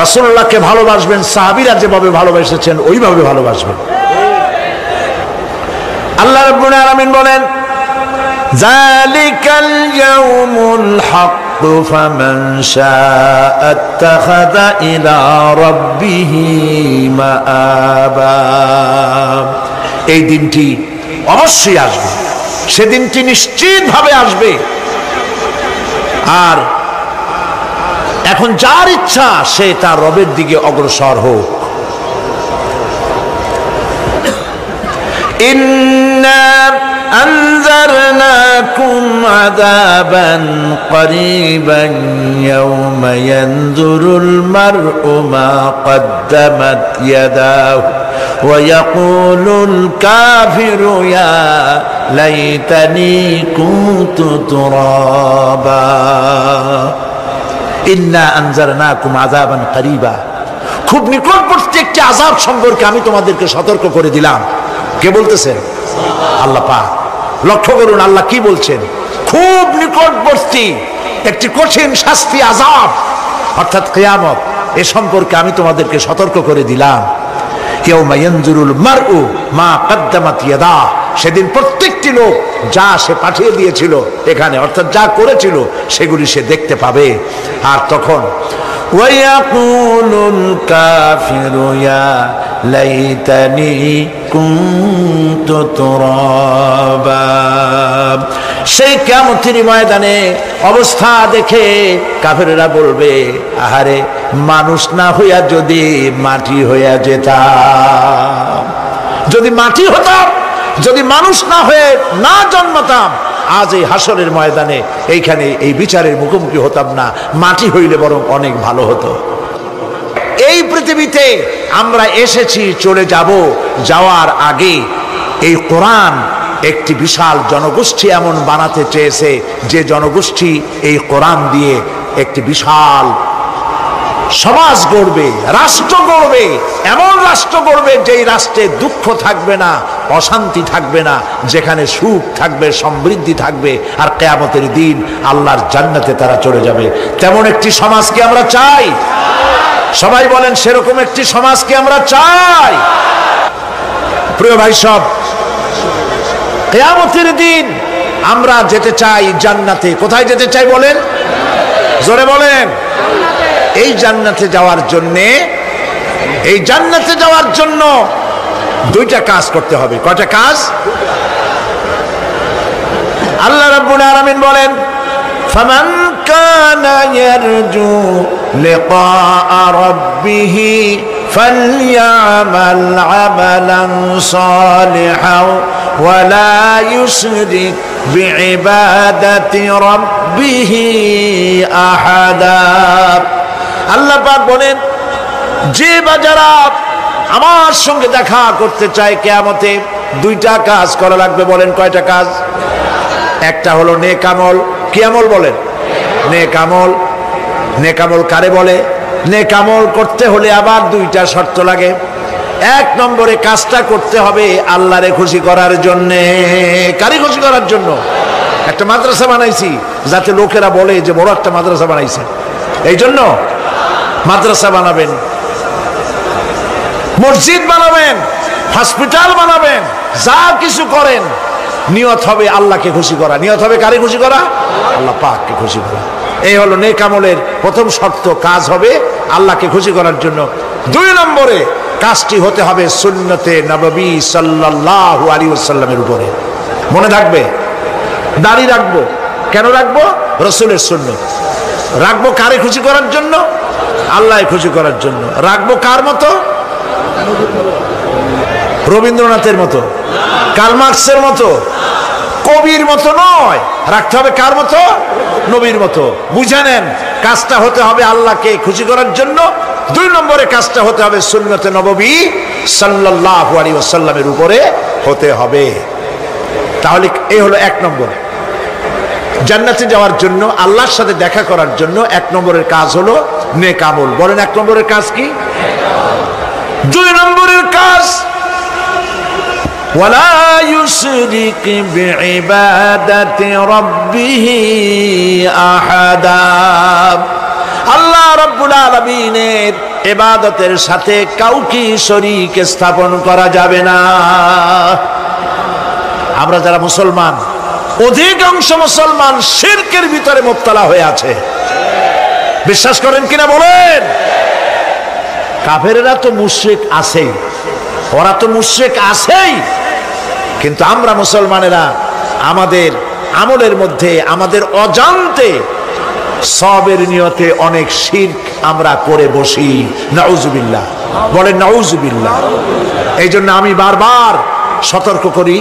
রাসূলুল্লাহকে ভালোবাসবেন, সাহাবীরা যেভাবে ভালোবেসেছেন ওইভাবে ভালোবাসবেন। আল্লাহ রাব্বুল আলামিন বলেন, যালিকাল ইয়াউমুল হক ফামান শাআ আত্তাখাযা ইলা রাব্বিহি মাআবা। এই দিনটি অবশ্যই আসবে, সেদিনটি নিশ্চিতভাবে আসবে। আর এখন যার ইচ্ছা সে তার রবের দিকে অগ্রসর হোক। ইন্না আনজারনাকুম আযাবান করিবান ইয়াওমা ইয়ানজুরুল মার'উ মা কদ্দামাত ইয়াদাহু ওয়া ইয়াকুলুল কাফিরু ইয়া লাইতানি কুনতু তুরাবা। ইন্না আনজারনাকুম আযাবান করিবা, খুব নিকটবর্তী একটি আযাব সম্পর্কে আমি তোমাদেরকে সতর্ক করে দিলাম। কে বলতেছেন? আল্লাহ পাক। লক্ষ্য করুন আল্লাহ কি বলছেন, খুব নিকটবর্তী একটি কঠিন শাস্তি, আযাব অর্থাৎ কিয়ামত, এ সম্পর্কে আমি তোমাদেরকে সতর্ক করে দিলাম। ইয়াউমা ইয়ানজুরুল মার'উ মা কদ্দামাত ইয়াদা, সেদিন প্রত্যেকটি লোক যা সে পাঠিয়ে দিয়েছিল এখানে, অর্থাৎ যা করেছিল সেগুলি সে দেখতে পাবে। আর তখন ওয়ায়াকুলুল কাফিরু ইয়া লাইতানি কুনতু তুরাবা। সেই কিয়ামতের ময়দানে অবস্থা দেখে কাফেররা বলবে, আহারে মানুষ না হইয়া যদি মাটি হইয়া যেতাম, যদি মাটি হতাম, যদি মানুষ না হয়ে না জন্মতাম, আজ এই হাসরের ময়দানে এইখানে এই বিচারের মুখোমুখি হতাম না, মাটি হইলে বরং অনেক ভালো হতো। এই পৃথিবীতে আমরা এসেছি, চলে যাব, যাওয়ার আগে এই কোরআন একটি বিশাল জনগোষ্ঠী এমন বানাতে চেয়েছে যে জনগোষ্ঠী এই কোরআন দিয়ে একটি বিশাল সমাজ গড়বে, রাষ্ট্র গড়বে, এমন রাষ্ট্র গড়বে যেই রাষ্ট্রে দুঃখ থাকবে না, অশান্তি থাকবে না, যেখানে সুখ থাকবে, সমৃদ্ধি থাকবে, আর কিয়ামতের দিন আল্লাহর জান্নাতে তারা চলে যাবে। তেমন একটি সমাজকে আমরা চাই। সবাই বলেন, সেরকম একটি সমাজকে আমরা চাই। প্রিয় ভাই সব, কিয়ামতের দিন আমরা যেতে চাই জান্নাতে। কোথায় যেতে চাই বলেন? জোরে বলেন। এই জান্নাতে যাওয়ার জন্য দুইটা কাজ করতে হবে। কয়টা কাজ? আল্লাহ রাব্বুল আলামিন বলেন, ফামান কানা ইয়ারজু লিকাআ রাব্বিহি ফালইআমাল আমালান সালিহান ওয়া লা ইউশরিক বিইবাদাতি রাব্বিহি আহাদা। আল্লাহ পাক বলেন, যে বাজারা আমার সঙ্গে দেখা করতে চায় কিয়ামতে, দুইটা কাজ করা লাগবে। বলেন কয়টা কাজ? একটা হলো নেক আমল। কি আমল বলেন? নেক আমল। নেক আমল কারে বলে? নেক আমল করতে হলে আবার দুইটা শর্ত লাগে। এক নম্বরে কাজটা করতে হবে আল্লাহরে খুশি করার জন্য। কারে খুশি করার জন্য? একটা মাদ্রাসা বানাইছি যাতে লোকেরা বলে যে বড় একটা মাদ্রাসা বানাইছে, এই জন্য মাদ্রাসা বানাবেন, মসজিদ বানাবেন, হসপিটাল বানাবেন, যা কিছু করেন নিয়ত হবে আল্লাহকে খুশি করা। নিয়ত হবে কারে খুশি করা? আল্লাহ পাককে খুশি করা। এই হলো নেক আমলের প্রথম শর্ত। কাজ হবে আল্লাহকে খুশি করার জন্য। দুই নম্বরে কাজটি হতে হবে সুন্নতে নববী সাল্লাল্লাহু আলাইহি ওয়াসাল্লামের উপরে। মনে থাকবে, দাড়ি রাখবো। কেন রাখবো? রাসূলের সুন্নত। রাখবো কারে খুশি করার জন্য? আল্লাহ খুশি করার জন্য। রাখবো কার মতো? রবীন্দ্রনাথের মতো, কার্ল মার্কসের মতো, কবির মতো নয়। রাখতে হবে কার মতো? নবীর মতো। বুঝে নেন, কাজটা হতে হবে আল্লাহকে খুশি করার জন্য। দুই নম্বরে কাজটা হতে হবে সুন্নতে নববী সাল্লাল্লাহু আলাইহি ওয়াসাল্লামের উপরে হতে হবে। তাহলে এই হলো এক নম্বর। জান্নাতে যাওয়ার জন্য, আল্লাহর সাথে দেখা করার জন্য এক নম্বরের কাজ হলো নেক আমল। বলেন এক নম্বরের কাজ কি? দুই নম্বরের কাজ ওয়ালা ইউশরিক বিইবাদাতি রাব্বিহি আহাদা। আল্লাহ রাব্বুল আলামিনের ইবাদতের সাথে কাউকে শরীক স্থাপন করা যাবে না। আমরা যারা মুসলমান, অধিকাংশ মুসলমান শিরকের ভিতরে মুবতালা হয়ে আছে। বিশ্বাস করেন কিনা বলেন? কাফেরেরা তো মুশরিক আছেই, ওরা তো মুশরিক আছেই, কিন্তু আমরা মুসলমানেরা আমাদের আমলের মধ্যে আমাদের অজান্তে সবের নিয়তে অনেক শিরক আমরা করে বসি। নাউজুবিল্লাহ। বলেন নাউজুবিল্লাহ। এই জন্য আমি বারবার সতর্ক করি,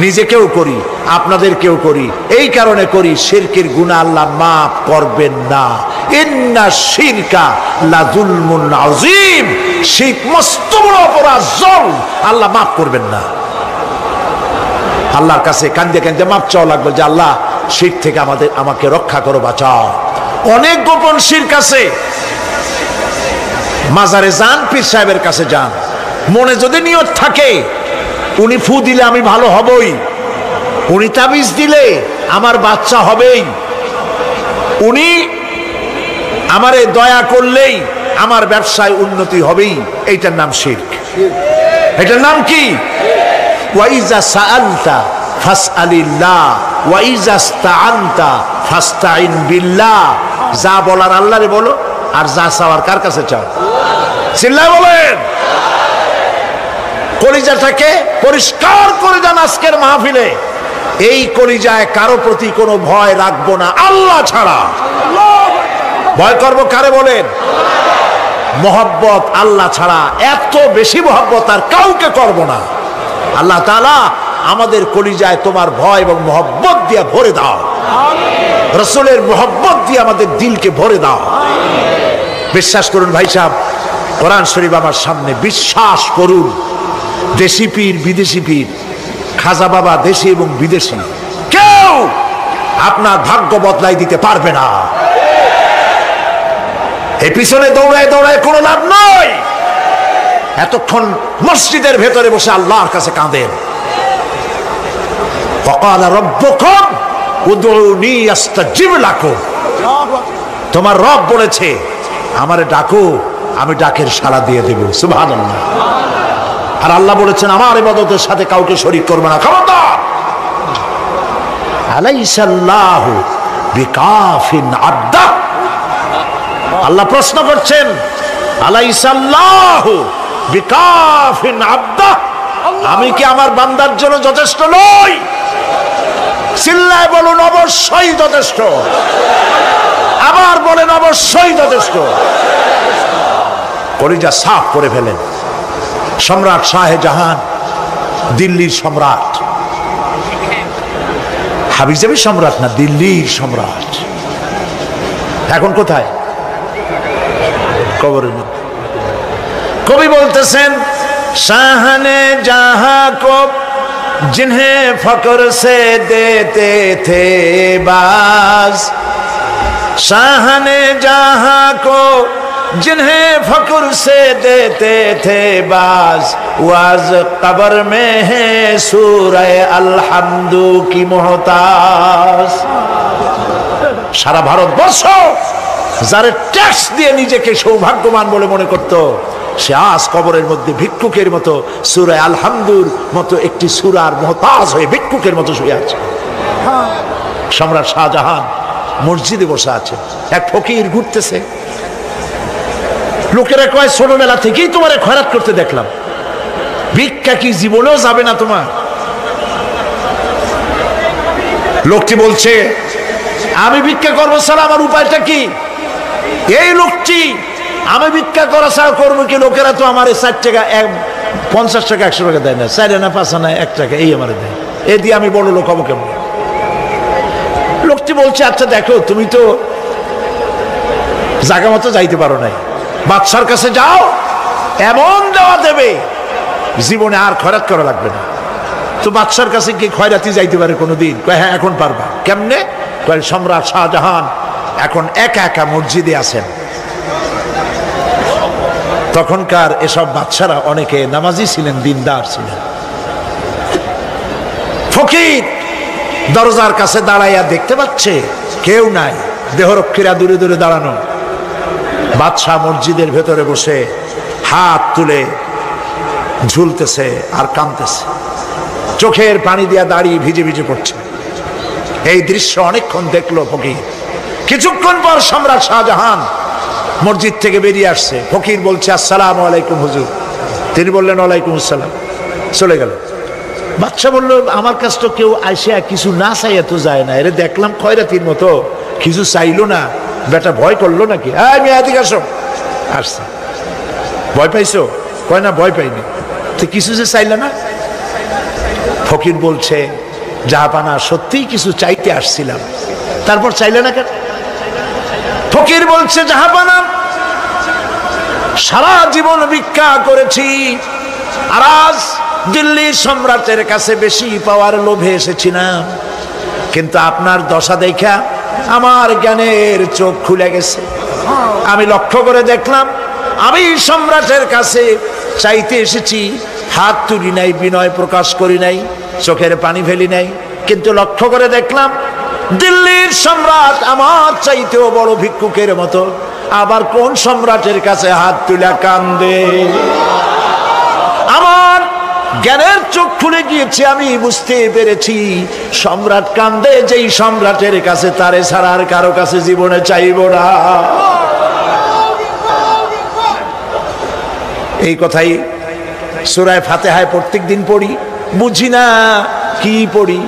নিজেকেও করি, আপনাদেরকেও করি। এই কারণে করি, শিরকের গুনাহ আল্লাহ মাফ করবেন না। ইন্না শিরকা লাযুলমুন আযীম। শিরক মস্ত বড় অপরাধ, জুলম, আল্লাহ মাফ করবেন না। আল্লাহর কাছে কান্দে কান্দে মাপ চাওয়া লাগবে যে আল্লাহ শিরক থেকে আমাকে রক্ষা করো, বাঁচাও। অনেক গোপন শিরক আছে। মাজারে যান, পীর সাহেবের কাছে যান, মনে যদি নিয়ত থাকে উনি ফু দিলে আমি ভালো হবই, উনি তাবিজ দিলে আমার বাচ্চা হবেই, উনি আমারে দয়া করলেই আমার ব্যবসায় উন্নতি হবেই, এইটার নাম শিরক। এটার নাম কি? ওয়াইজা সাআলতা ফাসআলিল্লাহ ওয়াইজা ইসতাআনতা ফাসতাইন বিল্লাহ। যা বলার আল্লাহরে বলো, আর যা চাওয়ার কার কাছে চাও? চিল্লায় বলেন। কলিজাটাকে পরিষ্কার করে যান আজকের মাহফিলে। এই কলিজায় কারো প্রতি কোনো ভয় রাখবো না আল্লাহ ছাড়া। ভয় করবো কারে বলেন? মহব্বত আল্লাহ ছাড়া, এত বেশি মহব্বত আর কাউকে করব না। আল্লাহ তাআলা আমাদের কলিজায় তোমার ভয় এবং মহব্বত দিয়ে ভরে দাও। রাসূলের মহব্বত দিয়ে আমাদের দিলকে ভরে দাও। বিশ্বাস করুন ভাই সাহেব, কোরআন শরীফ আমার সামনে, বিশ্বাস করুন, দেশি পীর বিদেশি পীর, খাজা বাবা দেশি এবং বিদেশি, কেউ আপনার ভাগ্য বদলাই দিতে পারবে না। এই পিছনে দৌড়ায় দৌড়ায় কোনো লাভ নয়। এতক্ষণ মসজিদের ভেতরে বসে আল্লাহর কাছে কাঁদেন। ওয়াকালা রাব্বুকুম উদউনি আস্তাজিব লাকুম। তোমার রব বলেছে আমারে ডাকো, আমি ডাকের সাড়া দিয়ে দেব। সুবহানাল্লাহ। আর আল্লাহ বলেছেন আমার ইবাদতের সাথে কাউকে শরীক করবে না। খবরদার। আলাইসাল্লাহু বিকাফিন আবদা। আল্লাহ প্রশ্ন করছেন, আলাইসাল্লাহু বিকাফিন আবদা, আমি কি আমার বান্দার জন্য যথেষ্ট নই? চিল্লায় বলুন অবশ্যই যথেষ্ট। আবার বলেন অবশ্যই যথেষ্ট। কলিজা সাফ করে ফেলেন। সম্রাট শাহজাহান, দিল্লির সম্রাট, হাবিজাবি সম্রাট না, দিল্লির সম্রাট। এখন কোথায়? কবরের মধ্যে। কবি বলতেছেন, শাহনে জাহাं को जिन्हें फक्र से देते थे बाज, शाहने जहां को जिन्हें फक्र से देते थे बाज, वाज कब्र में है सूरह अलहम्दु की मोहताज। সারা ভারতবর্ষ যারা ট্যাক্স দিয়ে নিজেকে সৌভাগ্যবান বলে মনে করত, সে আজ কবরের মধ্যে ভিক্ষুকের মতো সূরা আলহামদুর মতো একটি সূরার মুহতাজ হয়ে ভিক্ষুকের মতো শুয়ে আছে। সম্রাট শাহজাহান মসজিদে বসে আছে, এক ফকির ঘুরতেছে। লোকেরা কয়, ছোটবেলা থেকেই তোমারে খয়রাত করতে দেখলাম, ভিক্ষা কি জীবনেও যাবে না তোমার? লোকটি বলছে, আমি ভিক্ষা করবো ছাড়া আমার উপায়টা কি? এই লোকটি, আমি ভিক্ষা করা ছাড়া করবো কি? লোকেরা তো আমার 60 টাকা, 50 টাকা, 100 টাকা দেয় না, 4 আনা 5 আনা 1 টাকা এই আমার দেয়, এ দিয়ে আমি বড় লোক হবো কেমন? লোকটি বলছে, আচ্ছা দেখো, তুমি তো জায়গা মতো যাইতে পারো নাই, বাদশার কাছে যাও, এমন দেওয়া দেবে জীবনে আর খয়রাত করা লাগবে না। তো বাদশার কাছে কি খয়রাতি যাইতে পারে কোনোদিন? কয় হ্যাঁ, এখন পারবা। কেমনে? কয় সম্রাট শাহজাহান এখন একা একা মসজিদে আছেন। তখনকার এসব বাদশারা অনেকে নামাজি ছিলেন, দিনদার ছিলেন। ফকির দরজার কাছে দাঁড়াইয়া দেখতে পাচ্ছে কেউ নাই, দেহরক্ষীরা দূরে দূরে দাঁড়ানো। বাদশাহ মসজিদের ভেতরে বসে হাত তুলে ঝুলতেছে আর কাঁদতেছে, চোখের পানি দিয়া দাঁড়িয়ে ভিজে ভিজে পড়ছে। এই দৃশ্য অনেকক্ষণ দেখলো ফকির। কিছুক্ষণ পর সম্রাট শাহজাহান মসজিদ থেকে বেরিয়ে আসছে। ফকির বলছে, আসসালামু আলাইকুম হুজুর। তিনি বললেন, ওয়ালাইকুম আসসালাম। চলে গেল। বাদশাহ বলল, আমার কাছে তো কেউ আইসা কিছু না চাইয়া তো যায় না, এরে দেখলাম খয়রাতির মতো কিছু চাইলো না, বেটা ভয় করলো নাকি? আমি এদিকে আসো। আসছে। ভয় পাইছো? কয় না, ভয় পাইনি। তো কিছু যে চাইলে না? ফকির বলছে, জাহাপানা সত্যিই কিছু চাইতে আসছিলাম। তারপর চাইলে না কেন? ফকির বলছে, জাহাপানা সারা জীবন ভিক্ষা করেছি, আর আজ দিল্লির সম্রাটের কাছে বেশি পাওয়ার লোভে এসেছিলাম, কিন্তু আপনার দশা দেখা আমার জ্ঞানের চোখ খুলে গেছে। আমি লক্ষ্য করে দেখলাম, আমি সম্রাটের কাছে চাইতে এসেছি, হাত তুলি নাই, বিনয় প্রকাশ করি নাই, চোখের পানি ফেলি নাই, কিন্তু লক্ষ্য করে দেখলাম দিল্লির সম্রাট আমার চাইতেও বড় ভিক্ষুকের মতো। আবার কোন সম্রাটের কাছে হাত তুলে কান্দে? আমার জ্ঞানের চোখ খুলে গিয়েছে, আমি বুঝতে পেরেছি সম্রাট কান্দে যেই সম্রাটের কাছে, তারে ছাড়া আর কারো কাছে জীবনে চাইব না। এই কথাই সূরা ফাতিহায় প্রত্যেক দিন পড়ি, বুঝি না কি পড়ি।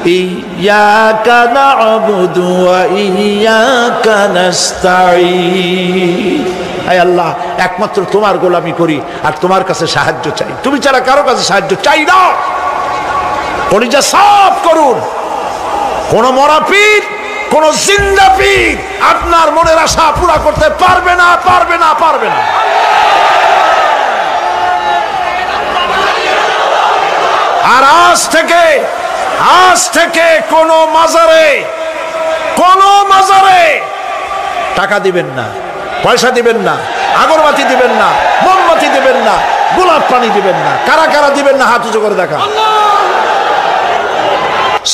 ইয়াকা না'বুদু ওয়া ইয়াকা নাস্তাঈন। আয় আল্লাহ, একমাত্র তোমার গোলামি করি আর তোমার কাছে সাহায্য চাই, তুমি ছাড়া কারো কাছে সাহায্য চাই না। কলিজা সাফ করুন। কোন মরা পীর, কোন জিন্দা পীর আপনার মনের আশা পুরা করতে পারবে না, পারবে না, পারবে না। আর আজ থেকে কোন মাজারে টাকা দিবেন না, পয়সা দিবেন না, আগরবাতি দিবেন না, মোমবাতি দিবেন না, গোলাপ পানি দিবেন না। কারা কারা দিবেন না হাত উঁচু করে দেখা।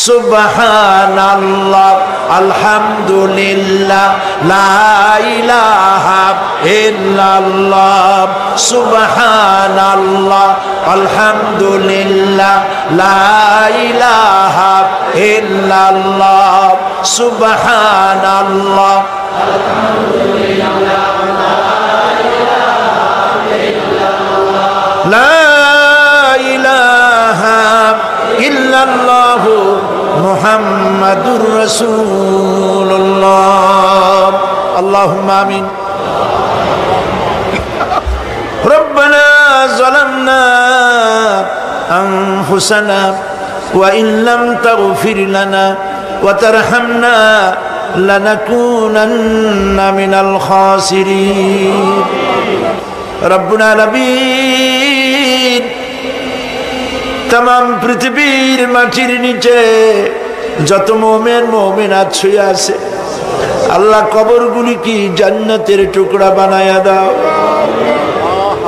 সুবহানাল্লাহ, আলহামদুলিল্লাহ, লা ইলাহা ইল্লাল্লাহ। সুবহানাল্লাহ, আলহামদুলিল্লাহ, লা ইলাহা ইল্লাল্লাহ। সুবহানাল্লাহ, আলহামদুলিল্লাহ। মুহাম্মাদুর রাসূলুল্লাহ। আল্লাহুম্মা আমিন। রব্বানা যালামনা আনফুসানা ওয়া ইন লাম তাগফির লানা ওয়া তারহামনা লানাকুনান্না মিনাল খাসিরিন। রব্বুল আলামিন, तमाम পৃথিবীর মাটির নিচে যত মুমিন মুমিনাত শুয়ে আছে আল্লাহ কবরগুলি কি জান্নাতের টুকরা বানায়া দাও।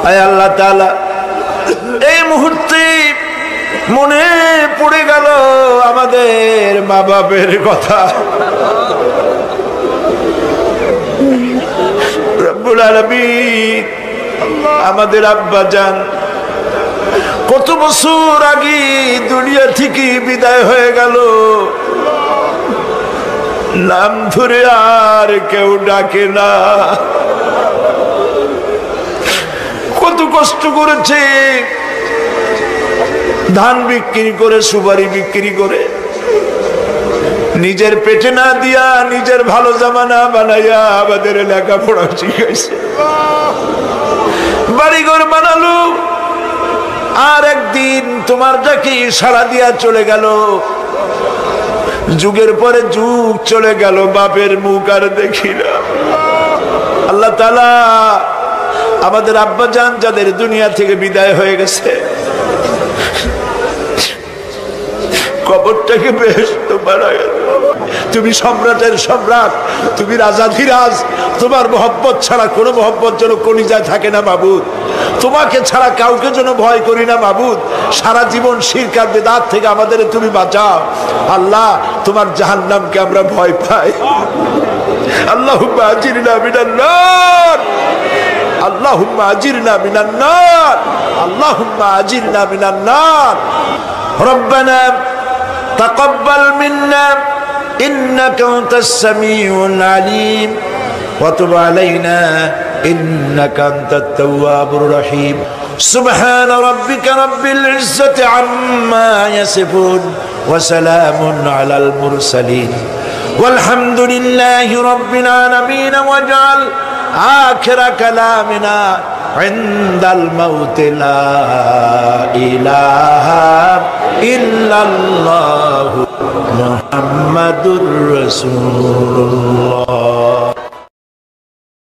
আয় আল্লাহ তাআলা, এই মুহূর্তে মনে পড়ে গেল আমাদের মা বাপের কথা। রব্বুল আলামিন, আমাদের আব্বা জান কত বছর আগে দুনিয়া থেকে বিদায় হয়ে গেল, নাম ধরে আর কেউ ডাকে না। কত কষ্ট করেছে, ধান বিক্রি করে, সুপারি বিক্রি করে, নিজের পেটে না দিয়া নিজের ভালো জামা না বানাইয়া আমাদের লেখাপড়া শিখাইছে, বাড়িঘর বানালো। আর একদিন তোমার ডাকে সাড়া দিয়া চলে গেল। যুগের পরে যুগ চলে গেল, বাপের মুখ আর দেখি না। আল্লাহ তাআলা, আমাদের আব্বা জান যাদের দুনিয়া থেকে বিদায় হয়ে গেছে, কবরটাকে বেহেশত বানায়া দাও। তুমি সম্রাটের সম্রাট, তুমি রাজাধিরাজ। তোমার মহব্বত ছাড়া কোনো মহব্বত যেন কলিজায় থাকে না মাবুদ। তোমাকে ছাড়া কাউকে যেন ভয় করি না মাবুদ। সারা জীবন শিরক আর বিদআত থেকে আমাদের তুমি বাঁচাও। আল্লাহ, তোমার জাহান্নামকে আমরা ভয় পাই। আল্লাহুম্মা আজিরনা মিনান নার, আল্লাহুম্মা আজিরনা মিনান নার, আল্লাহুম্মা আজিরনা মিনান নার। রব্বানা তাকাব্বাল মিন্না ইন্নাকা আনতাস সামিউল আলিম ওয়া তুব আলাইনা ইন্নাকা আনতাত তাওয়াবুর রহিম। সুবহানা রাব্বিকা রাব্বিল ইজ্জাতি আম্মা ইয়াসিফুন ওয়া সালামুন আলাল মুরসালিন ওয়ালহামদুলিল্লাহি রাব্বিল আলামিন। ওয়াজআল আখিরা কালামিনা ইনদাল মাউত লা ইলাহা ইল্লাল্লাহু মুহাম্মাদুর রাসূলুল্লাহ।